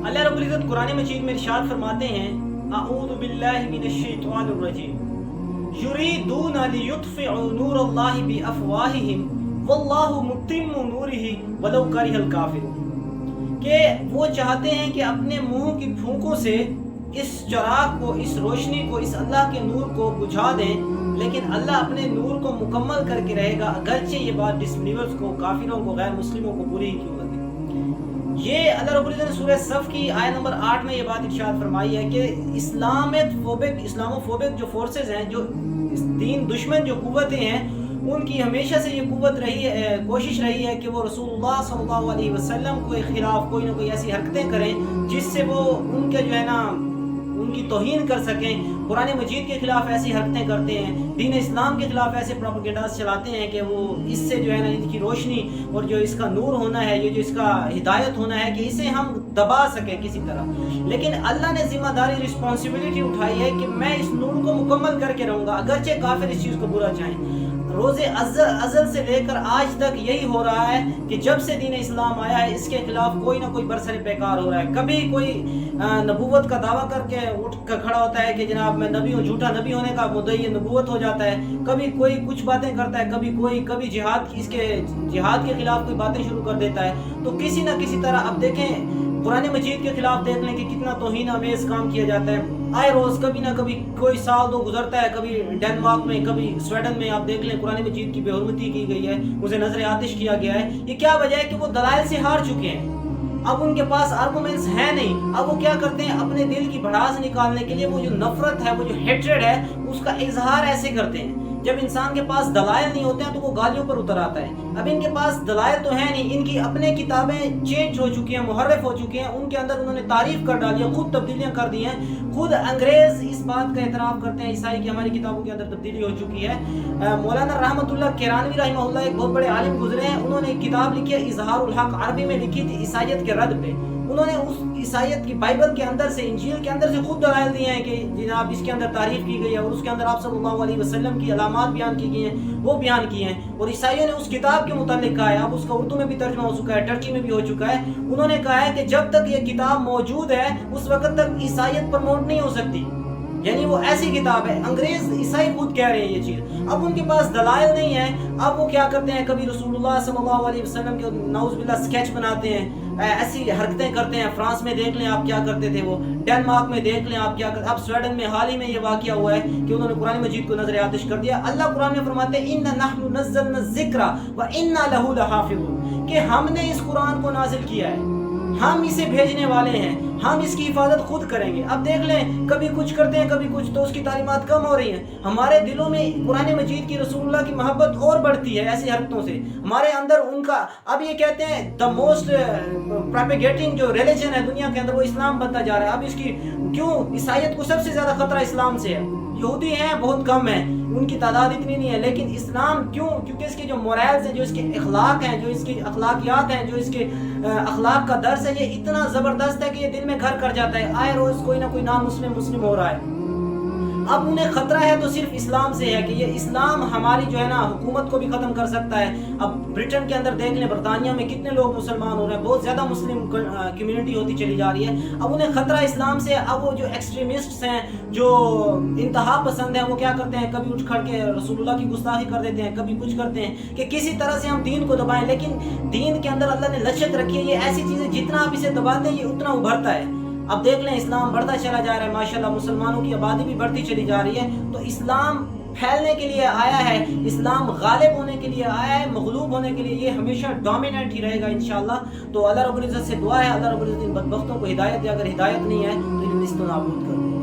اللہ رب العزت قرآن مجید میں ارشاد فرماتے ہیں اعوذ باللہ من الشیطان الرجیم یریدون لیطفئوا نور اللہ بافواہہم واللہ متم نورہ ولو کرہ الکافرون، کہ وہ چاہتے ہیں کہ اپنے منہ کی پھونکوں سے اس چراغ کو، اس روشنی کو، اس اللہ کے نور کو بجھا دیں، لیکن اللہ اپنے نور کو مکمل کر کے رہے گا، اگرچہ یہ بات ڈسبلیورز کو، کافروں کو، غیر مسلموں کو بری ہی کیوں لگے۔ یہ اللہ رب العزت نے سورہ صف کی آیت نمبر 8 میں یہ بات ارشاد فرمائی ہے کہ اسلاموفوبک جو فورسز ہیں، جو دین دشمن جو قوتیں ہیں، ان کی ہمیشہ سے یہ قوت رہی ہے، کوشش رہی ہے کہ وہ رسول اللہ صلی اللہ علیہ وسلم کے خلاف کوئی نہ کوئی ایسی حرکتیں کریں جس سے وہ ان کے جو ہے نا ان کی توہین کر سکیں۔ قرآن مجید کے خلاف ایسی حرکتیں کرتے ہیں، دین اسلام کے خلاف ایسے پروپیگنڈاز چلاتے ہیں کہ وہ اس سے جو ہے نا ان کی روشنی اور جو اس کا نور ہونا ہے، یہ جو اس کا ہدایت ہونا ہے، کہ اسے ہم دبا سکیں کسی طرح۔ لیکن اللہ نے ذمہ داری، رسپانسبلٹی اٹھائی ہے کہ میں اس نور کو مکمل کر کے رہوں گا، اگرچہ کافر اس چیز کو برا چاہیں۔ روز ازل سے لے کر آج تک یہی ہو رہا ہے کہ جب سے دین اسلام آیا ہے اس کے خلاف کوئی نہ کوئی برسر پیکار ہو رہا ہے۔ کبھی کوئی نبوت کا دعویٰ کر کے اٹھ کر کھڑا ہوتا ہے کہ جناب میں نبی ہوں، جھوٹا نبی ہونے کا مدعی نبوت ہو جاتا ہے۔ کبھی کوئی کچھ باتیں کرتا ہے، کبھی جہاد کے خلاف کوئی باتیں شروع کر دیتا ہے۔ تو کسی نہ کسی طرح اب دیکھیں قرآن مجید کے خلاف دیکھ لیں کہ کتنا توہین آمیز کام کیا جاتا ہے۔ آئے روز کبھی نہ کبھی کوئی سال دو گزرتا ہے، کبھی ڈینمارک میں، کبھی سویڈن میں آپ دیکھ لیں قرآن مجید کی بے حرمتی کی گئی ہے، اسے نظر آتش کیا گیا ہے۔ یہ کیا وجہ ہے کہ وہ دلائل سے ہار چکے ہیں، اب ان کے پاس آرگومنٹس ہیں نہیں۔ اب وہ کیا کرتے ہیں، اپنے دل کی بھڑاس نکالنے کے لیے وہ جو نفرت ہے، وہ جو ہیٹریڈ ہے، اس کا اظہار ایسے کرتے ہیں۔ جب انسان کے پاس دلائل نہیں ہوتے ہیں تو وہ گالیوں پر اتر آتا ہے۔ اب ان کے پاس دلائل تو ہیں نہیں، ان کی اپنے کتابیں چینج ہو چکی ہیں، محرف ہو چکی ہیں، ان کے اندر انہوں نے تعریف کر ڈالی ہے، خود تبدیلیاں کر دی ہیں۔ خود انگریز اس بات کا اعتراف کرتے ہیں عیسائی کی ہماری کتابوں کے اندر تبدیلی ہو چکی ہے۔ مولانا رحمت اللہ کیرانوی رحمہ اللہ ایک بہت بڑے عالم گزرے ہیں، انہوں نے ایک کتاب لکھی ہے اظہار الحق، عربی میں لکھی تھی عیسائیت کے رد پہ۔ انہوں نے اس عیسائیت کی بائبل کے اندر سے، انجیل کے اندر سے خود دلائل دیے ہیں کہ جناب اس کے اندر تعریف کی گئی ہے اور اس کے اندر آپ صلی اللہ علیہ وسلم کی علامات بیان کی گئی ہیں، وہ بیان کی ہیں، اور عیسائیوں نے اس کتاب کے متعلق کہا ہے، اب اس کا اردو میں بھی ترجمہ ہو چکا ہے، ٹرکی میں بھی ہو چکا ہے۔ انہوں نے کہا ہے کہ جب تک یہ کتاب موجود ہے اس وقت تک عیسائیت پروموٹ نہیں ہو سکتی، یعنی وہ ایسی کتاب ہے۔ انگریز عیسائی خود کہہ رہے ہیں یہ چیز، اب ان کے پاس دلائل نہیں ہے۔ اب وہ کیا کرتے ہیں، کبھی رسول اللہ صلی اللہ علیہ وسلم کے نعوذ باللہ سکیچ بناتے ہیں، ایسی حرکتیں کرتے ہیں۔ فرانس میں دیکھ لیں آپ کیا کرتے تھے، وہ ڈینمارک میں دیکھ لیں آپ کیا کرتے۔ اب سویڈن میں حال ہی میں یہ واقعہ ہوا ہے کہ انہوں نے قرآن مجید کو نظر آتش کر دیا۔ اللہ قرآن میں فرماتے ہیں اِنَّا نَحْنُ نَزَّلْنَا الذِّكْرَ وَإِنَّا لَهُ لَحَافِظُونَ، کہ ہم نے اس قرآن کو نازل کیا ہے، ہم اسے بھیجنے والے ہیں، ہم اس کی حفاظت خود کریں گے۔ اب دیکھ لیں کبھی کچھ کرتے ہیں کبھی کچھ، تو اس کی تعلیمات کم ہو رہی ہیں۔ ہمارے دلوں میں قرآن مجید کی، رسول اللہ کی محبت اور بڑھتی ہے ایسی حرکتوں سے، ہمارے اندر ان کا، اب یہ کہتے ہیں دا موسٹ پروپیگیٹنگ جو ریلیجن ہے دنیا کے اندر وہ اسلام بنتا جا رہا ہے۔ اب اس کی کیوں، عیسائیت کو سب سے زیادہ خطرہ اسلام سے ہے، یہودی ہیں بہت کم ہیں، ان کی تعداد اتنی نہیں ہے، لیکن اسلام کیوں؟ کیونکہ اس کے جو مورائلز ہیں، جو اس کے اخلاق ہیں، جو اس کی اخلاقیات ہیں، جو اس کے اخلاق کا درس ہے، یہ اتنا زبردست ہے کہ یہ دل میں گھر کر جاتا ہے۔ آئے روز کوئی نہ کوئی نام مسلم ہو رہا ہے۔ اب انہیں خطرہ ہے تو صرف اسلام سے ہے کہ یہ اسلام ہماری جو ہے نا حکومت کو بھی ختم کر سکتا ہے۔ اب برٹن کے اندر دیکھ لیں، برطانیہ میں کتنے لوگ مسلمان ہو رہے ہیں، بہت زیادہ مسلم کمیونٹی ہوتی چلی جا رہی ہے۔ اب انہیں خطرہ اسلام سے ہے۔ اب وہ جو ایکسٹریمسٹس ہیں، جو انتہا پسند ہیں، وہ کیا کرتے ہیں، کبھی اٹھ کھڑ کے رسول اللہ کی گستاخی کر دیتے ہیں، کبھی کچھ کرتے ہیں کہ کسی طرح سے ہم دین کو دبائیں۔ لیکن دین کے اندر اللہ نے لچک رکھی ہے، یہ ایسی چیزیں جتنا آپ اسے دباتے ہیں یہ اتنا ابھرتا ہے۔ اب دیکھ لیں اسلام بڑھتا چلا جا رہا ہے، ماشاءاللہ مسلمانوں کی آبادی بھی بڑھتی چلی جا رہی ہے۔ تو اسلام پھیلنے کے لیے آیا ہے، اسلام غالب ہونے کے لیے آیا ہے، مغلوب ہونے کے لیے یہ ہمیشہ ڈومیننٹ ہی رہے گا انشاءاللہ۔ تو اللہ رب العزت سے دعا ہے، اللہ رب العزت ان بدبختوں کو ہدایت دے، اگر ہدایت نہیں ہے تو انہیں نیست و نابود کر دے۔